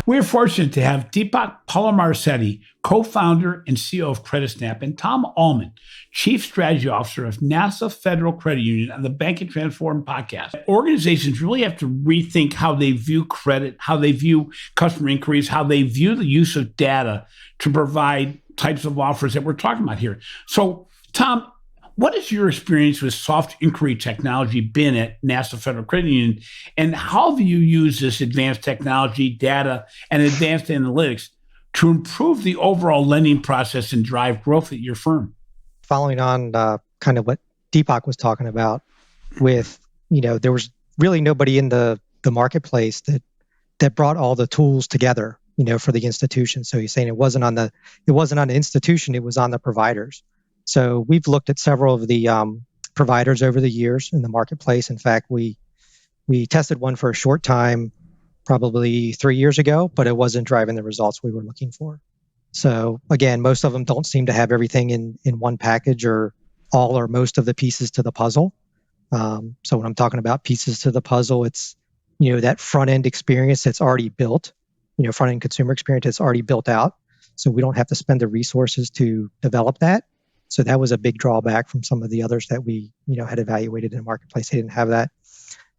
We're fortunate to have Deepak Palamarsetti, co-founder and CEO of CreditSnap, and Tom Allman, Chief Strategy Officer of NASA Federal Credit Union on the Bank and Transform podcast. Organizations really have to rethink how they view credit, how they view customer inquiries, how they view the use of data to provide types of offers that we're talking about here. So, Tom, what has your experience with soft inquiry technology been at NASA Federal Credit Union, and how have you used this advanced technology, data, and advanced analytics to improve the overall lending process and drive growth at your firm? Following on kind of what Deepak was talking about with, there was really nobody in the marketplace that brought all the tools together, for the institution. So he's saying it wasn't on the institution, it was on the providers. So we've looked at several of the providers over the years in the marketplace. In fact, we tested one for a short time, probably 3 years ago, but it wasn't driving the results we were looking for. So again, most of them don't seem to have everything in one package or all or most of the pieces to the puzzle. So when I'm talking about pieces to the puzzle, it's, that front end experience that's already built, front end consumer experience that's already built out. So we don't have to spend the resources to develop that. So that was a big drawback from some of the others that we, had evaluated in the marketplace. They didn't have that.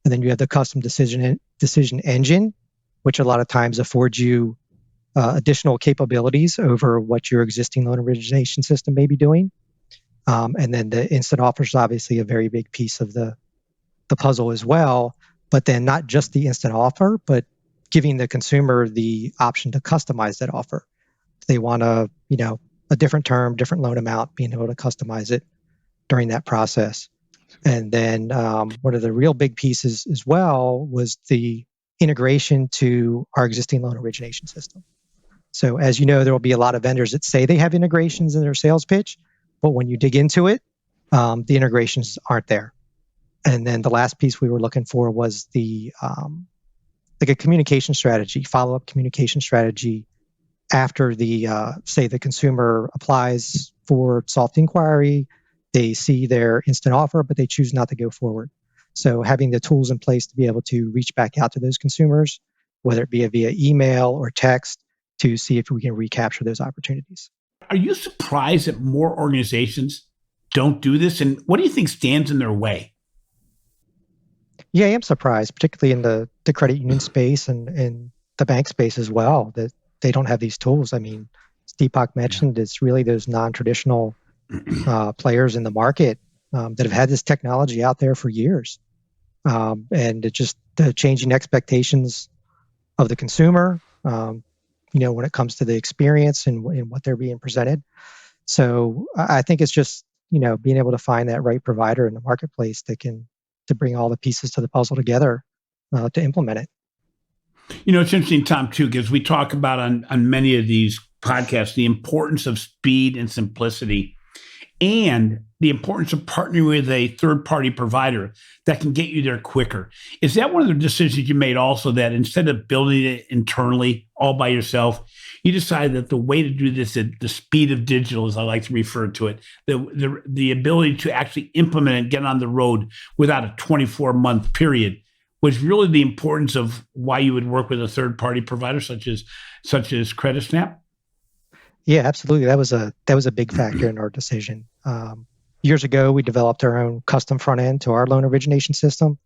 And then you have the custom decision engine, which a lot of times affords you additional capabilities over what your existing loan origination system may be doing. And then the instant offer is obviously a very big piece of the puzzle as well. But then not just the instant offer, but giving the consumer the option to customize that offer. They want a different term, different loan amount, being able to customize it during that process. And then one of the real big pieces as well was the integration to our existing loan origination system. So as you know, there will be a lot of vendors that say they have integrations in their sales pitch, but when you dig into it, the integrations aren't there. And then the last piece we were looking for was the like a communication strategy, follow-up communication strategy after the consumer applies for soft inquiry, they see their instant offer, but they choose not to go forward. So having the tools in place to be able to reach back out to those consumers, whether it be via email or text, to see if we can recapture those opportunities. Are you surprised that more organizations don't do this? And what do you think stands in their way? Yeah, I am surprised, particularly in the credit union space and the bank space as well, that they don't have these tools. I mean, as Deepak mentioned, it's really those non-traditional players in the market that have had this technology out there for years. And it's just the changing expectations of the consumer, when it comes to the experience and what they're being presented. So I think it's just, being able to find that right provider in the marketplace that can to bring all the pieces to the puzzle together to implement it. It's interesting, Tom, too, because we talk about on many of these podcasts the importance of speed and simplicity and the importance of partnering with a third-party provider that can get you there quicker. Is that one of the decisions you made also, that instead of building it internally all by yourself, you decided that the way to do this at the speed of digital, as I like to refer to it, the ability to actually implement and get on the road without a 24-month period was really the importance of why you would work with a third-party provider such as CreditSnap? Yeah, absolutely. That was a big factor in our decision. Years ago, we developed our own custom front end to our loan origination system,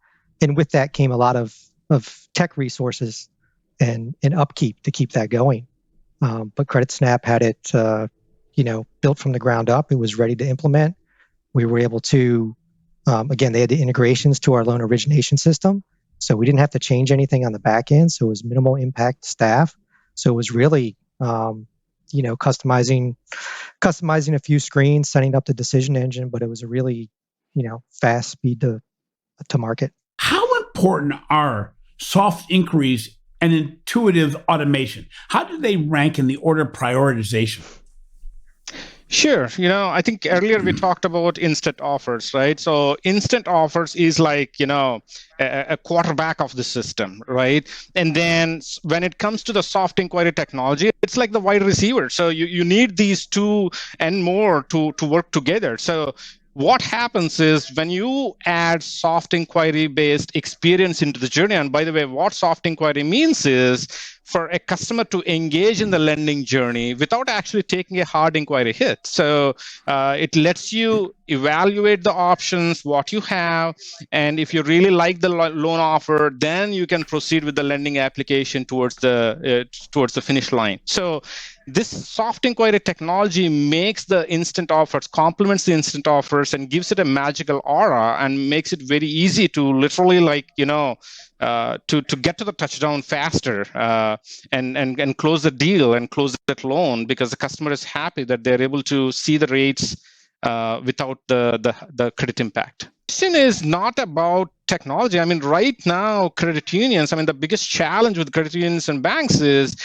and with that came a lot of tech resources and upkeep to keep that going. But CreditSnap had it, built from the ground up. It was ready to implement. We were able to, again, they had the integrations to our loan origination system, so we didn't have to change anything on the back end. So it was minimal impact to staff. So it was really customizing a few screens, setting up the decision engine, but it was a really, fast speed to market. How important are soft inquiries and intuitive automation? How do they rank in the order of prioritization? Sure. I think earlier we talked about instant offers, right? So instant offers is like, a quarterback of the system, right? And then when it comes to the soft inquiry technology, it's like the wide receiver. So you need these two and more to work together. So what happens is when you add soft inquiry based experience into the journey, and by the way, what soft inquiry means is for a customer to engage in the lending journey without actually taking a hard inquiry hit. So it lets you evaluate the options, what you have, and if you really like the loan offer, then you can proceed with the lending application towards the finish line. So this soft inquiry technology makes the instant offers, complements the instant offers, and gives it a magical aura and makes it very easy to literally, to get to the touchdown faster and close the deal and close that loan, because the customer is happy that they're able to see the rates without the credit impact. The question is not about technology. I mean, right now, credit unions, the biggest challenge with credit unions and banks is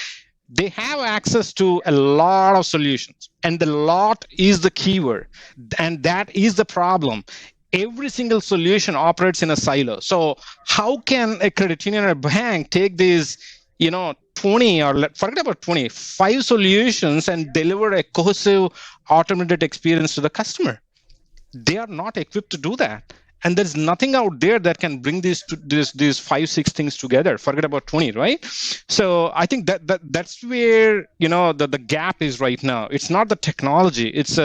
they have access to a lot of solutions, and the lot is the keyword, and that is the problem. Every single solution operates in a silo. So how can a credit union or a bank take these 20, or forget about 25 solutions and deliver a cohesive automated experience to the customer? They are not equipped to do that. And there's nothing out there that can bring these 5-6 things together. Forget about 20, right? So I think that's where the gap is right now. It's not the technology. It's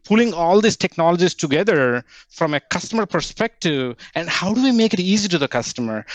pulling all these technologies together from a customer perspective, and how do we make it easy to the customer?